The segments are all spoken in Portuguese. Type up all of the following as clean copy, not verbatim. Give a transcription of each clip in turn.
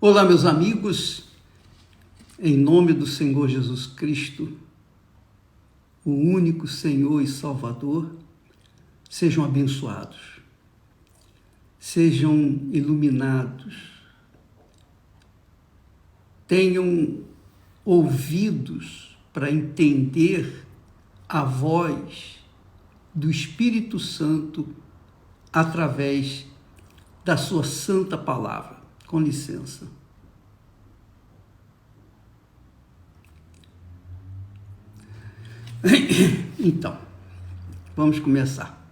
Olá, meus amigos, em nome do Senhor Jesus Cristo, o único Senhor e Salvador, sejam abençoados, sejam iluminados, tenham ouvidos para entender a voz do Espírito Santo através da sua santa palavra. Com licença. Então, vamos começar.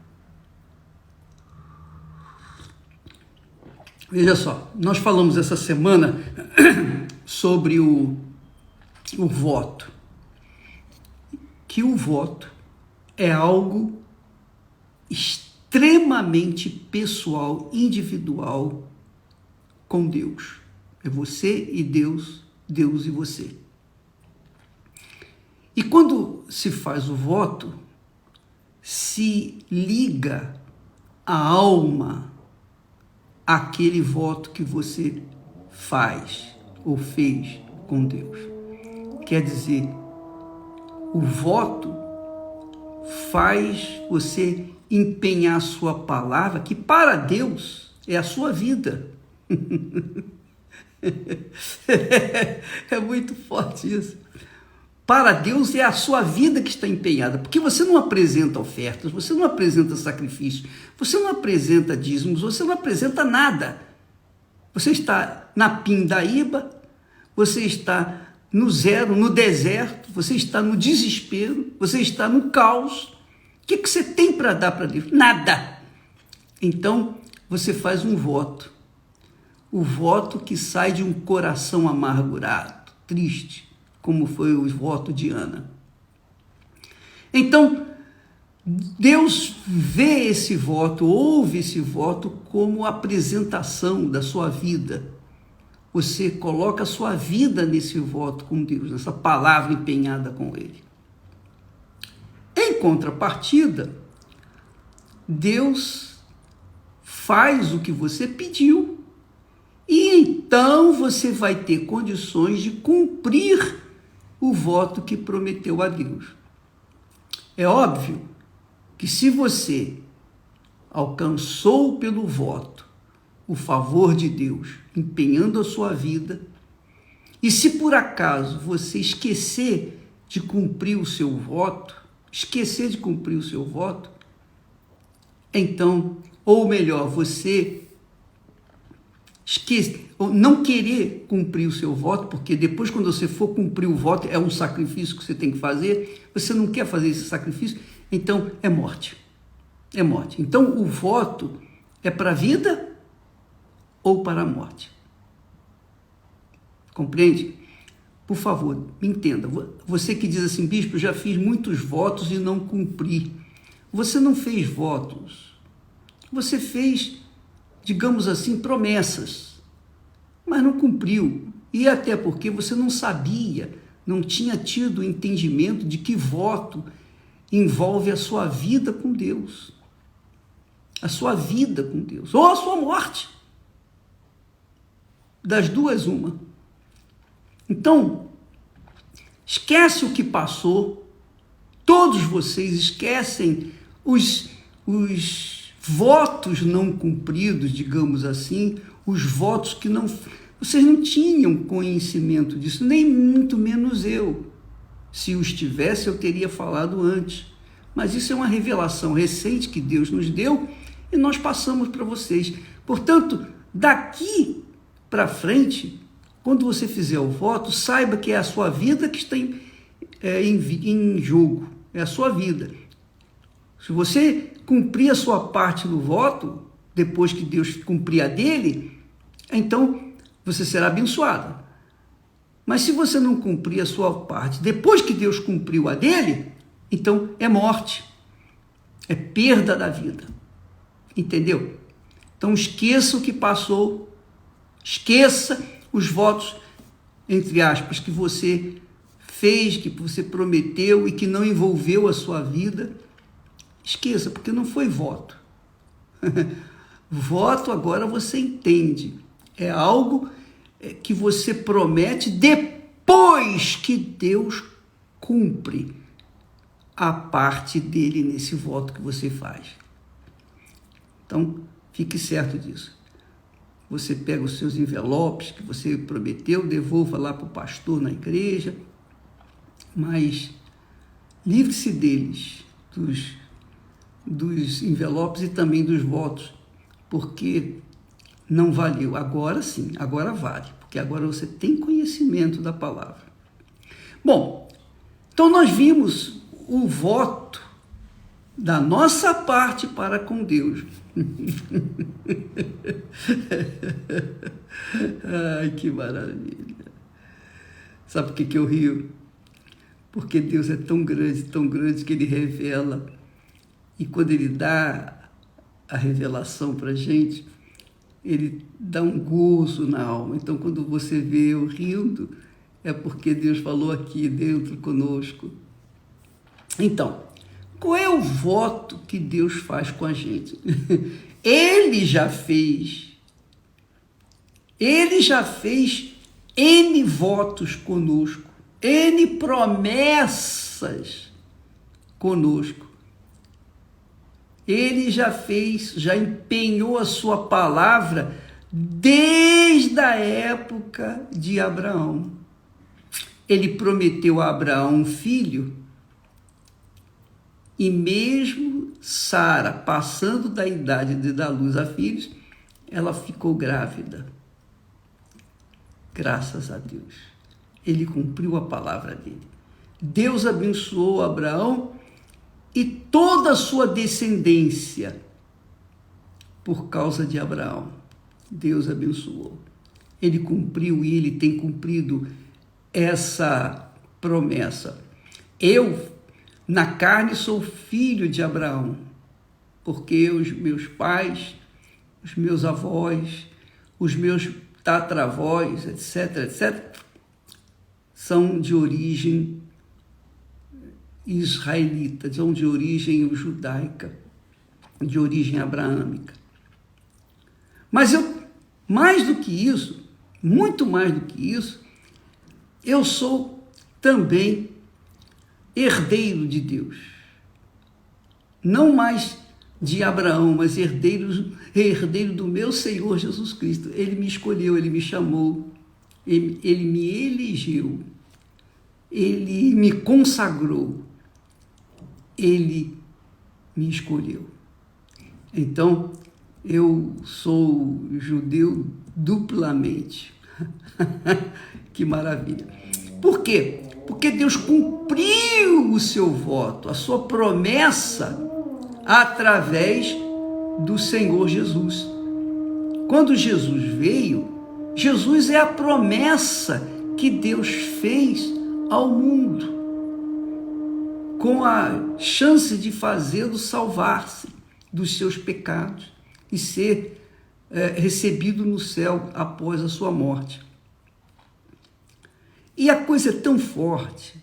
Veja só, nós falamos essa semana sobre o voto. Que o voto é algo extremamente pessoal, individual com Deus. É você e Deus, Deus e você. E quando se faz o voto, se liga a alma àquele voto que você faz ou fez com Deus. Quer dizer, o voto faz você empenhar a sua palavra, que para Deus é a sua vida. É muito forte isso. Para Deus é a sua vida que está empenhada, porque você não apresenta ofertas, você não apresenta sacrifícios, você não apresenta dízimos, você não apresenta nada. Você está na pindaíba, você está no zero, no deserto, você está no desespero, você está no caos. O que você tem para dar para Deus? Nada. Então, você faz um voto. O voto que sai de um coração amargurado, triste, como foi o voto de Ana. Então, Deus vê esse voto, ouve esse voto como apresentação da sua vida. Você coloca a sua vida nesse voto com Deus, nessa palavra empenhada com Ele. Em contrapartida, Deus faz o que você pediu. E então você vai ter condições de cumprir o voto que prometeu a Deus. É óbvio que se você alcançou pelo voto o favor de Deus, empenhando a sua vida, e se por acaso você esquecer de cumprir o seu voto, então, ou melhor, você não querer cumprir o seu voto, porque depois quando você for cumprir o voto, é um sacrifício que você tem que fazer, você não quer fazer esse sacrifício, então é morte. É morte. Então o voto é para a vida ou para a morte. Compreende? Por favor, me entenda. Você que diz assim, bispo, já fiz muitos votos e não cumpri. Você não fez votos. Você fez, digamos assim, promessas, mas não cumpriu. E até porque você não sabia, não tinha tido o entendimento de que voto envolve a sua vida com Deus. A sua vida com Deus. Ou a sua morte. Das duas, uma. Então, esquece o que passou. Todos vocês esquecem os votos não cumpridos, digamos assim, os votos que não... Vocês não tinham conhecimento disso, nem muito menos eu. Se os tivesse, eu teria falado antes. Mas isso é uma revelação recente que Deus nos deu e nós passamos para vocês. Portanto, daqui para frente, quando você fizer o voto, saiba que é a sua vida que está em jogo. É a sua vida. Se você cumprir a sua parte do voto, depois que Deus cumprir a dele, então você será abençoado. Mas se você não cumprir a sua parte, depois que Deus cumpriu a dele, então é morte, é perda da vida. Entendeu? Então esqueça o que passou, esqueça os votos, entre aspas, que você fez, que você prometeu e que não envolveu a sua vida. Esqueça, porque não foi voto. Voto, agora você entende, é algo que você promete depois que Deus cumpre a parte dele nesse voto que você faz. Então, fique certo disso. Você pega os seus envelopes que você prometeu, devolva lá para o pastor na igreja, mas livre-se deles, dos envelopes e também dos votos, porque não valeu. Agora sim, agora vale, porque agora você tem conhecimento da palavra. Bom, então nós vimos o voto da nossa parte para com Deus. Ai, que maravilha. Sabe por que eu rio? Porque Deus é tão grande que Ele revela. E quando Ele dá a revelação para a gente, Ele dá um gozo na alma. Então, quando você vê eu rindo, é porque Deus falou aqui dentro conosco. Então, qual é o voto que Deus faz com a gente? Ele já fez N votos conosco, N promessas conosco. Ele já empenhou a sua palavra desde a época de Abraão. Ele prometeu a Abraão um filho, e mesmo Sara, passando da idade de dar luz a filhos, ela ficou grávida. Graças a Deus. Ele cumpriu a palavra dele. Deus abençoou Abraão e toda a sua descendência por causa de Abraão. Deus abençoou. Ele cumpriu e ele tem cumprido essa promessa. Eu, na carne, sou filho de Abraão, porque os meus pais, os meus avós, os meus tatravós, etc., são de origem israelita, são de origem judaica, de origem abraâmica. Mas eu, mais do que isso, muito mais do que isso, eu sou também herdeiro de Deus. Não mais de Abraão, mas herdeiro do meu Senhor Jesus Cristo. Ele me escolheu, Ele me chamou, Ele me elegeu, Ele me consagrou, Ele me escolheu. Então, eu sou judeu duplamente. Que maravilha. Por quê? Porque Deus cumpriu o seu voto, a sua promessa, através do Senhor Jesus. Quando Jesus veio, Jesus é a promessa que Deus fez ao mundo, com a chance de fazê-lo salvar-se dos seus pecados e ser recebido no céu após a sua morte. E a coisa é tão forte,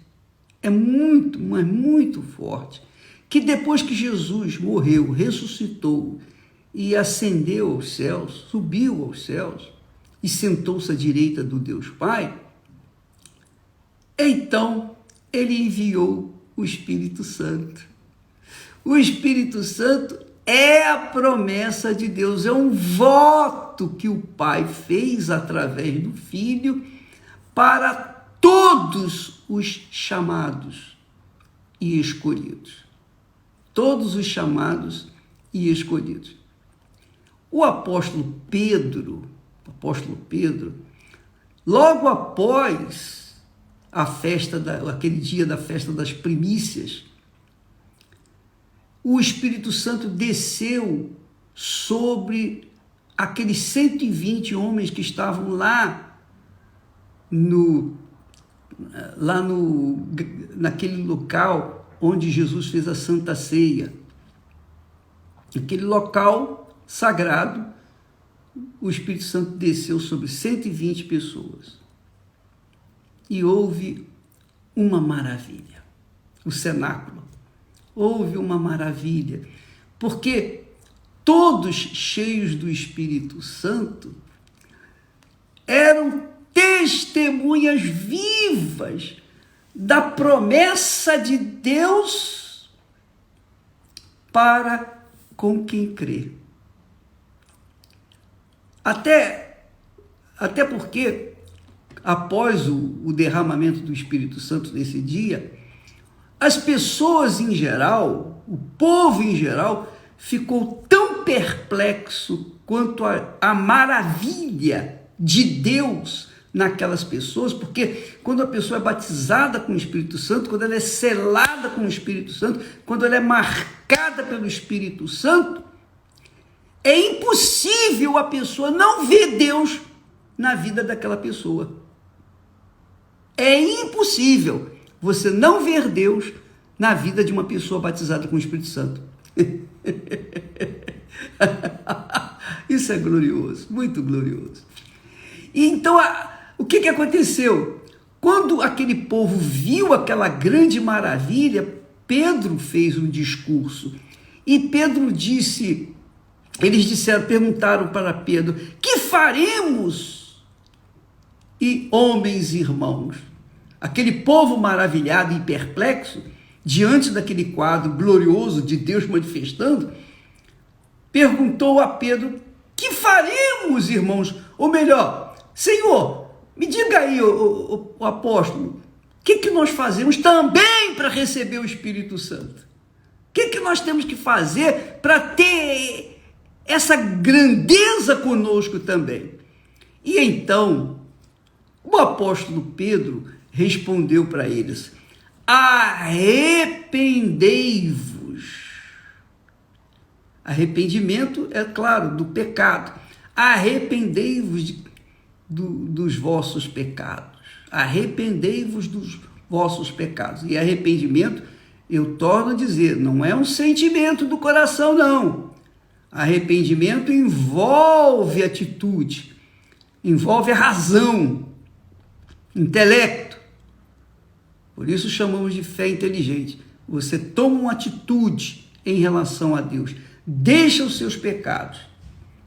é muito, mas muito forte, que depois que Jesus morreu, ressuscitou e ascendeu aos céus, subiu aos céus e sentou-se à direita do Deus Pai, então ele enviou o Espírito Santo. O Espírito Santo é a promessa de Deus, é um voto que o Pai fez através do Filho para todos os chamados e escolhidos. Todos os chamados e escolhidos. O apóstolo Pedro, logo após a festa, aquele dia da festa das primícias, o Espírito Santo desceu sobre aqueles 120 homens que estavam naquele local onde Jesus fez a Santa Ceia. Aquele local sagrado, o Espírito Santo desceu sobre 120 pessoas. E houve uma maravilha. O cenáculo. Houve uma maravilha. Porque todos cheios do Espírito Santo eram testemunhas vivas da promessa de Deus para com quem crê. Até porque, após o derramamento do Espírito Santo nesse dia, as pessoas em geral, o povo em geral, ficou tão perplexo quanto a maravilha de Deus naquelas pessoas, porque quando a pessoa é batizada com o Espírito Santo, quando ela é selada com o Espírito Santo, quando ela é marcada pelo Espírito Santo, é impossível a pessoa não ver Deus na vida daquela pessoa. É impossível você não ver Deus na vida de uma pessoa batizada com o Espírito Santo. Isso é glorioso, muito glorioso. E então, o que aconteceu? Quando aquele povo viu aquela grande maravilha, Pedro fez um discurso. E Pedro disse, perguntaram para Pedro, que faremos? E homens e irmãos, aquele povo maravilhado e perplexo, diante daquele quadro glorioso de Deus manifestando, perguntou a Pedro, que faremos, irmãos? Ou melhor, Senhor, me diga aí, o apóstolo, o que nós fazemos também para receber o Espírito Santo? O que nós temos que fazer para ter essa grandeza conosco também? E então, o apóstolo Pedro respondeu para eles, arrependei-vos. Arrependimento, é claro, do pecado. Arrependei-vos dos vossos pecados. Arrependei-vos dos vossos pecados. E arrependimento, eu torno a dizer, não é um sentimento do coração, não. Arrependimento envolve atitude, envolve a razão, intelecto. Por isso chamamos de fé inteligente. Você toma uma atitude em relação a Deus. Deixa os seus pecados.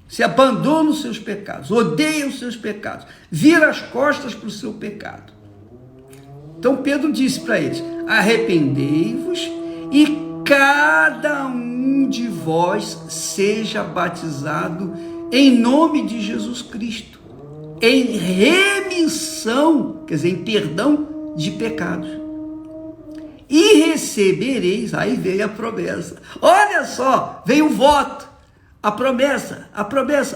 Se abandona os seus pecados. Odeia os seus pecados. Vira as costas para o seu pecado. Então Pedro disse para eles, arrependei-vos e cada um de vós seja batizado em nome de Jesus Cristo, em remissão, quer dizer, em perdão de pecados. E recebereis, aí veio a promessa. Olha só, veio o voto, a promessa,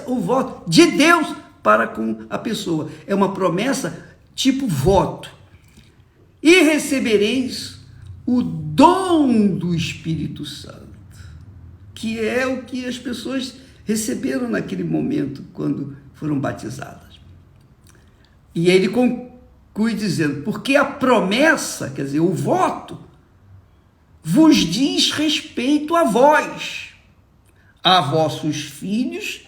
o voto de Deus para com a pessoa. É uma promessa tipo voto. E recebereis o dom do Espírito Santo, que é o que as pessoas receberam naquele momento quando foram batizadas. E ele conclui dizendo, porque a promessa, quer dizer, o voto, vos diz respeito a vós, a vossos filhos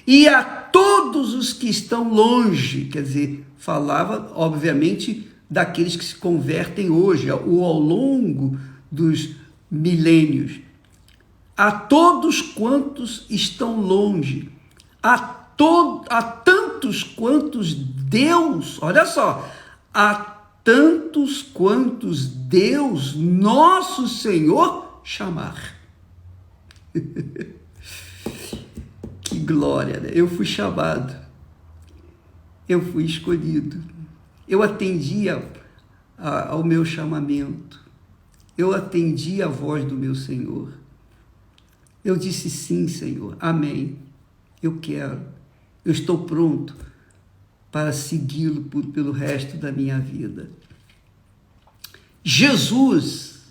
e a todos os que estão longe, quer dizer, falava, obviamente, daqueles que se convertem hoje, ou ao longo dos milênios, a todos quantos estão longe, a tantos quantos Deus, olha só, a tantos quantos Deus, nosso Senhor, chamar. Que glória, né? Eu fui chamado, eu fui escolhido, eu atendi ao meu chamamento, eu atendi a voz do meu Senhor, eu disse sim, Senhor, amém, eu quero, eu estou pronto para segui-lo pelo resto da minha vida. Jesus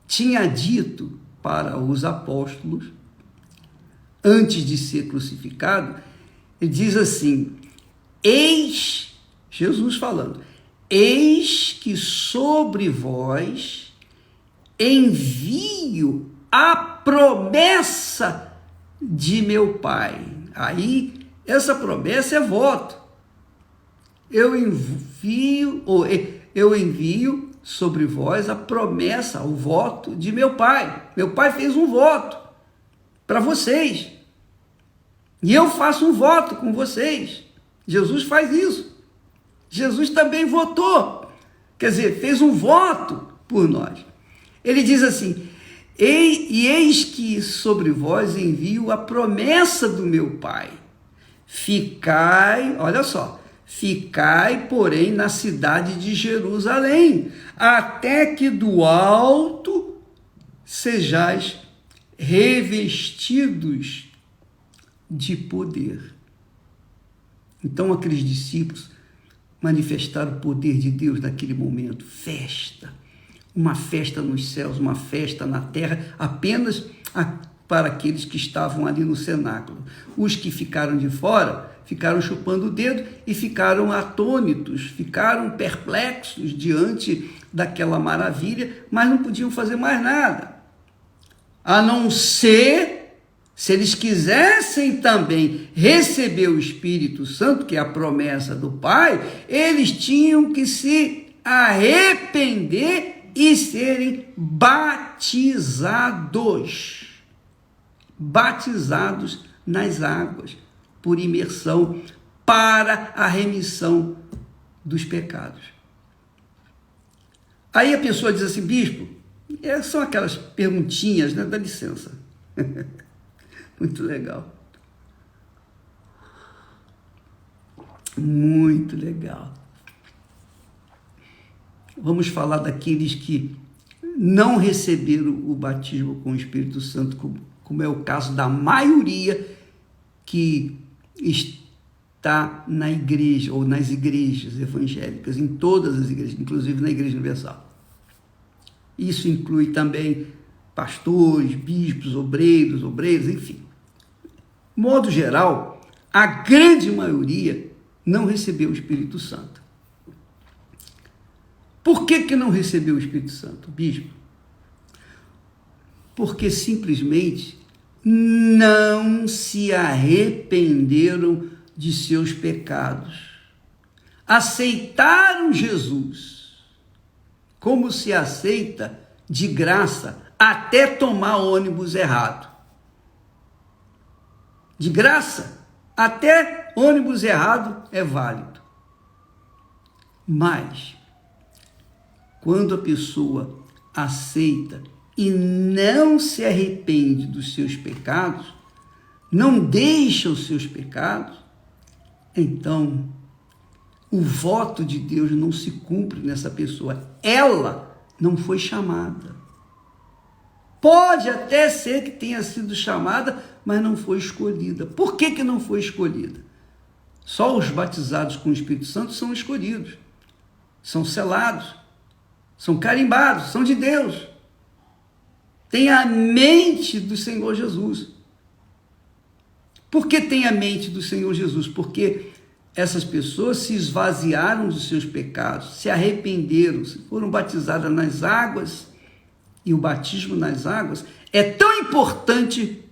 tinha dito para os apóstolos, antes de ser crucificado, ele diz assim, Jesus falando, eis que sobre vós envio a promessa de meu Pai. Aí, essa promessa é voto. Eu envio sobre vós a promessa, o voto de meu Pai. Meu Pai fez um voto para vocês. E eu faço um voto com vocês. Jesus faz isso. Jesus também votou, quer dizer, fez um voto por nós. Ele diz assim: eis que sobre vós envio a promessa do meu Pai. Ficai, olha só, ficai, porém, na cidade de Jerusalém, até que do alto sejais revestidos de poder. Então, aqueles discípulos manifestaram o poder de Deus naquele momento. Festa, uma festa nos céus, uma festa na terra, apenas para aqueles que estavam ali no cenáculo. Os que ficaram de fora ficaram chupando o dedo e ficaram atônitos, ficaram perplexos diante daquela maravilha, mas não podiam fazer mais nada, a não ser, se eles quisessem também receber o Espírito Santo, que é a promessa do Pai, eles tinham que se arrepender e serem batizados nas águas, por imersão, para a remissão dos pecados. Aí a pessoa diz assim: bispo, são aquelas perguntinhas, né? Dá licença. Muito legal. Muito legal. Vamos falar daqueles que não receberam o batismo com o Espírito Santo, como é o caso da maioria que está na igreja, ou nas igrejas evangélicas, em todas as igrejas, inclusive na Igreja Universal. Isso inclui também pastores, bispos, obreiros, enfim. De modo geral, a grande maioria não recebeu o Espírito Santo. Por que não recebeu o Espírito Santo, bispo? Porque simplesmente não se arrependeram de seus pecados. Aceitaram Jesus como se aceita de graça até tomar ônibus errado. De graça, até ônibus errado é válido. Mas, quando a pessoa aceita e não se arrepende dos seus pecados, não deixa os seus pecados, então o voto de Deus não se cumpre nessa pessoa. Ela não foi chamada. Pode até ser que tenha sido chamada, mas não foi escolhida. Por que não foi escolhida? Só os batizados com o Espírito Santo são escolhidos, são selados, são carimbados, são de Deus. Tem a mente do Senhor Jesus. Por que tem a mente do Senhor Jesus? Porque essas pessoas se esvaziaram dos seus pecados, se arrependeram, foram batizadas nas águas. E o batismo nas águas é tão importante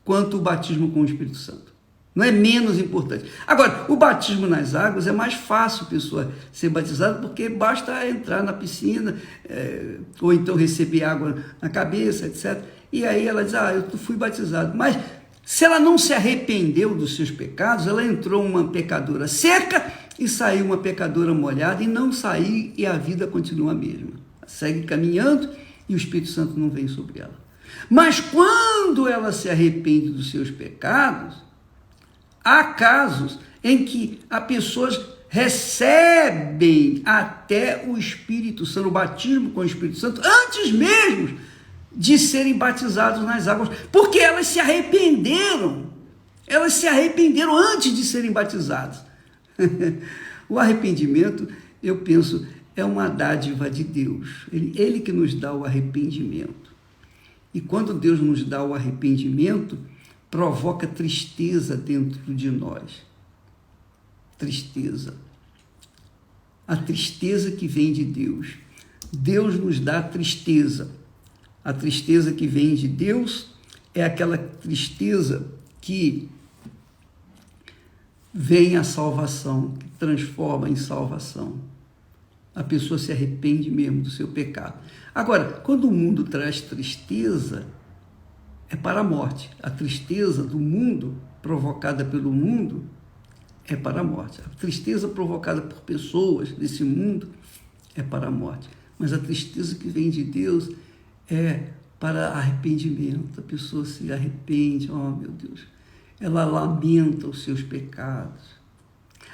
quanto o batismo com o Espírito Santo. Não é menos importante. Agora, o batismo nas águas é mais fácil a pessoa ser batizada, porque basta entrar na piscina, ou então receber água na cabeça, etc. E aí ela diz: eu fui batizado. Mas se ela não se arrependeu dos seus pecados, ela entrou uma pecadora seca e saiu uma pecadora molhada, e não saiu, e a vida continua a mesma. Segue caminhando e o Espírito Santo não vem sobre ela. Mas quando ela se arrepende dos seus pecados, há casos em que as pessoas recebem até o Espírito Santo, o batismo com o Espírito Santo, antes mesmo de serem batizados nas águas, porque elas se arrependeram antes de serem batizadas. O arrependimento, eu penso, é uma dádiva de Deus. Ele que nos dá o arrependimento. E quando Deus nos dá o arrependimento, provoca tristeza dentro de nós. Tristeza. A tristeza que vem de Deus. Deus nos dá tristeza. A tristeza que vem de Deus é aquela tristeza que vem a salvação, que transforma em salvação. A pessoa se arrepende mesmo do seu pecado. Agora, quando o mundo traz tristeza, é para a morte. A tristeza do mundo, provocada pelo mundo, é para a morte. A tristeza provocada por pessoas desse mundo é para a morte. Mas a tristeza que vem de Deus é para arrependimento. A pessoa se arrepende, oh meu Deus, ela lamenta os seus pecados.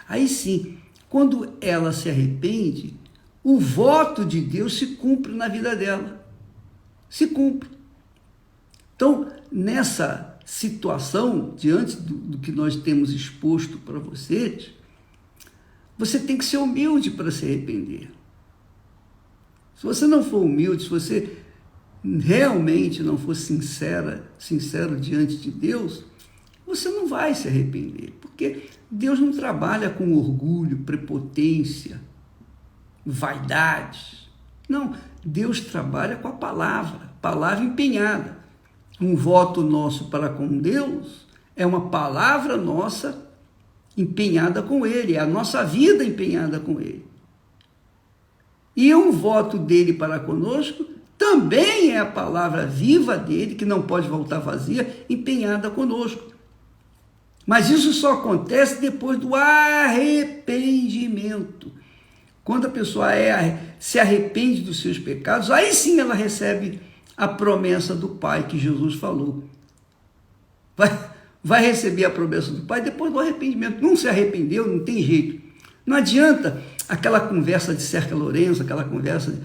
Aí sim, quando ela se arrepende, o voto de Deus se cumpre na vida dela. Se cumpre. Então, nessa situação, diante do que nós temos exposto para vocês, você tem que ser humilde para se arrepender. Se você não for humilde, se você realmente não for sincero diante de Deus, você não vai se arrepender, porque Deus não trabalha com orgulho, prepotência, vaidade. Não, Deus trabalha com a palavra empenhada. Um voto nosso para com Deus é uma palavra nossa empenhada com Ele, é a nossa vida empenhada com Ele. E um voto dele para conosco também é a palavra viva dele, que não pode voltar vazia, empenhada conosco. Mas isso só acontece depois do arrependimento. Quando a pessoa se arrepende dos seus pecados, aí sim ela recebe a promessa do Pai que Jesus falou. Vai receber a promessa do Pai depois do arrependimento. Não se arrependeu, não tem jeito. Não adianta aquela conversa de Cerca Lourenço, aquela conversa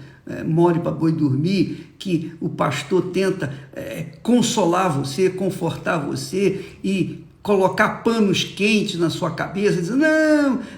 more para boi dormir, que o pastor tenta consolar você, confortar você e colocar panos quentes na sua cabeça, dizendo,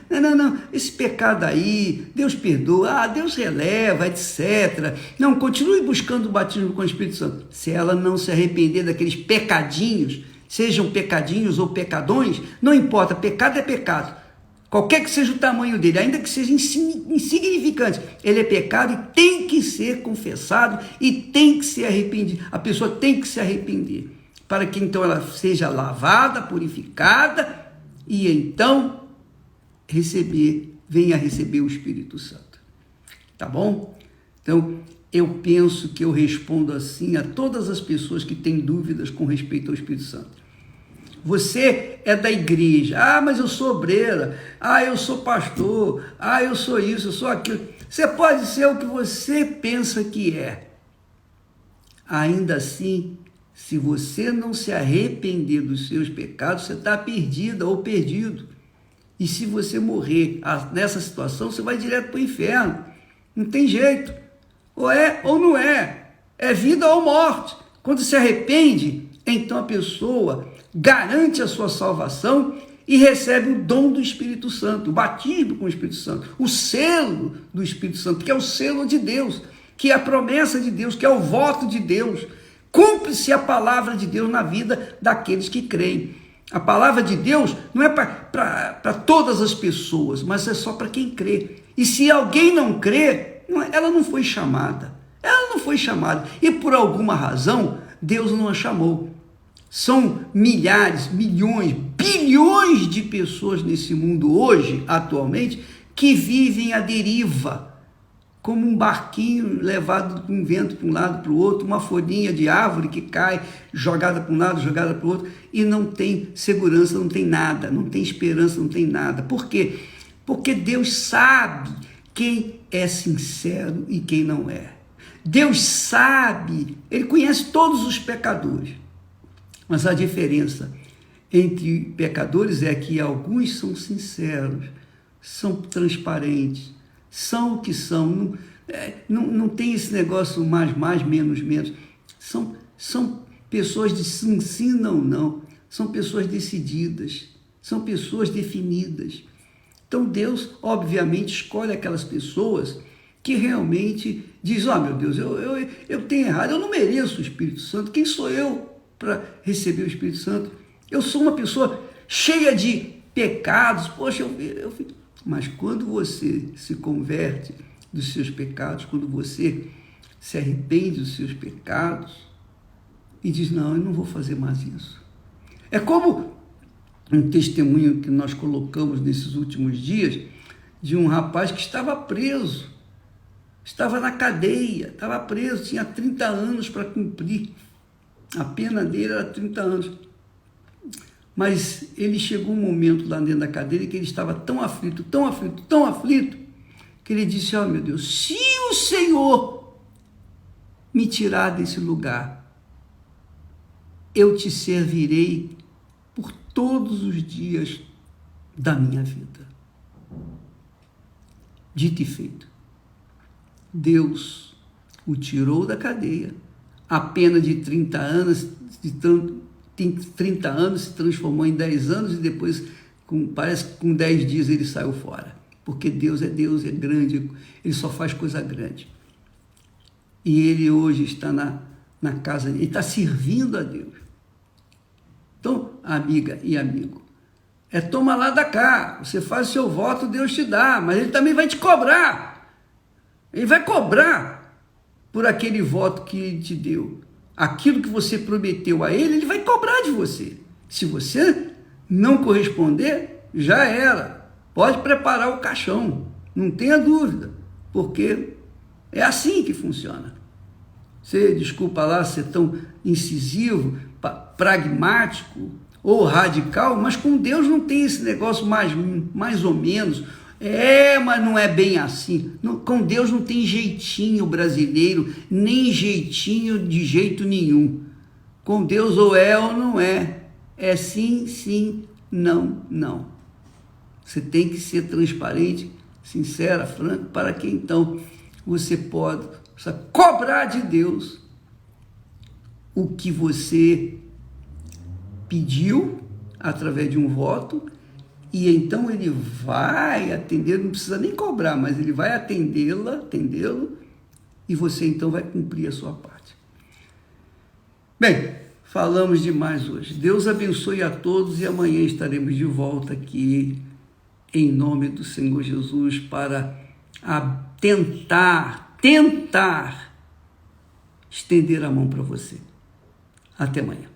não, esse pecado aí, Deus perdoa, Deus releva, etc. Não, continue buscando o batismo com o Espírito Santo. Se ela não se arrepender daqueles pecadinhos, sejam pecadinhos ou pecadões, não importa, pecado é pecado. Qualquer que seja o tamanho dele, ainda que seja insignificante, ele é pecado e tem que ser confessado e tem que ser arrependido. A pessoa tem que se arrepender, para que então ela seja lavada, purificada e então venha receber o Espírito Santo. Tá bom? Então, eu penso que eu respondo assim a todas as pessoas que têm dúvidas com respeito ao Espírito Santo. Você é da igreja, mas eu sou obreira, eu sou pastor, eu sou isso, eu sou aquilo. Você pode ser o que você pensa que é. Ainda assim, se você não se arrepender dos seus pecados, você está perdida ou perdido. E se você morrer nessa situação, você vai direto para o inferno. Não tem jeito. Ou é ou não é. É vida ou morte. Quando se arrepende, então a pessoa garante a sua salvação e recebe o dom do Espírito Santo, o batismo com o Espírito Santo, o selo do Espírito Santo, que é o selo de Deus, que é a promessa de Deus, que é o voto de Deus. Cumpre-se a palavra de Deus na vida daqueles que creem. A palavra de Deus não é para todas as pessoas, mas é só para quem crê. E se alguém não crê, ela não foi chamada. Ela não foi chamada. E por alguma razão, Deus não a chamou. São milhares, milhões, bilhões de pessoas nesse mundo hoje, atualmente, que vivem à deriva, como um barquinho levado com um vento para um lado para o outro, uma folhinha de árvore que cai, jogada para um lado, jogada para o outro, e não tem segurança, não tem nada, não tem esperança, não tem nada. Por quê? Porque Deus sabe quem é sincero e quem não é. Deus sabe, Ele conhece todos os pecadores. Mas a diferença entre pecadores é que alguns são sinceros, são transparentes, são o que são, não tem esse negócio mais, menos. São pessoas de sim, não, são pessoas decididas, são pessoas definidas. Então Deus, obviamente, escolhe aquelas pessoas que realmente diz, meu Deus, eu tenho errado, eu não mereço o Espírito Santo, quem sou eu para receber o Espírito Santo? Eu sou uma pessoa cheia de pecados, poxa, mas quando você se converte dos seus pecados, quando você se arrepende dos seus pecados e diz, não, eu não vou fazer mais isso. É como um testemunho que nós colocamos nesses últimos dias de um rapaz que estava preso, estava na cadeia, estava preso, tinha 30 anos para cumprir. A pena dele era 30 anos. Mas ele chegou um momento lá dentro da cadeira que ele estava tão aflito, tão aflito, tão aflito, que ele disse: ó, meu Deus, se o Senhor me tirar desse lugar, eu te servirei por todos os dias da minha vida. Dito e feito. Deus o tirou da cadeia. A pena de 30 anos, 30 anos se transformou em 10 anos e depois, parece que com 10 dias ele saiu fora. Porque Deus, é grande, ele só faz coisa grande. E ele hoje está na casa, ele está servindo a Deus. Então, amiga e amigo, toma lá da cá, você faz o seu voto, Deus te dá, mas ele também vai te cobrar. Ele vai cobrar por aquele voto que ele te deu. Aquilo que você prometeu a ele vai cobrar de você. Se você não corresponder, já era. Pode preparar o caixão, não tenha dúvida, porque é assim que funciona. Você, desculpa lá ser tão incisivo, pragmático ou radical, mas com Deus não tem esse negócio mais ou menos. Mas não é bem assim. Com Deus não tem jeitinho brasileiro, nem jeitinho de jeito nenhum. Com Deus ou é ou não é. É sim, sim, não, não. Você tem que ser transparente, sincera, franco, para que então você possa cobrar de Deus o que você pediu através de um voto, e então ele vai atender, não precisa nem cobrar, mas ele vai atendê-lo, e você então vai cumprir a sua parte. Bem, falamos demais hoje. Deus abençoe a todos e amanhã estaremos de volta aqui em nome do Senhor Jesus para tentar estender a mão para você. Até amanhã.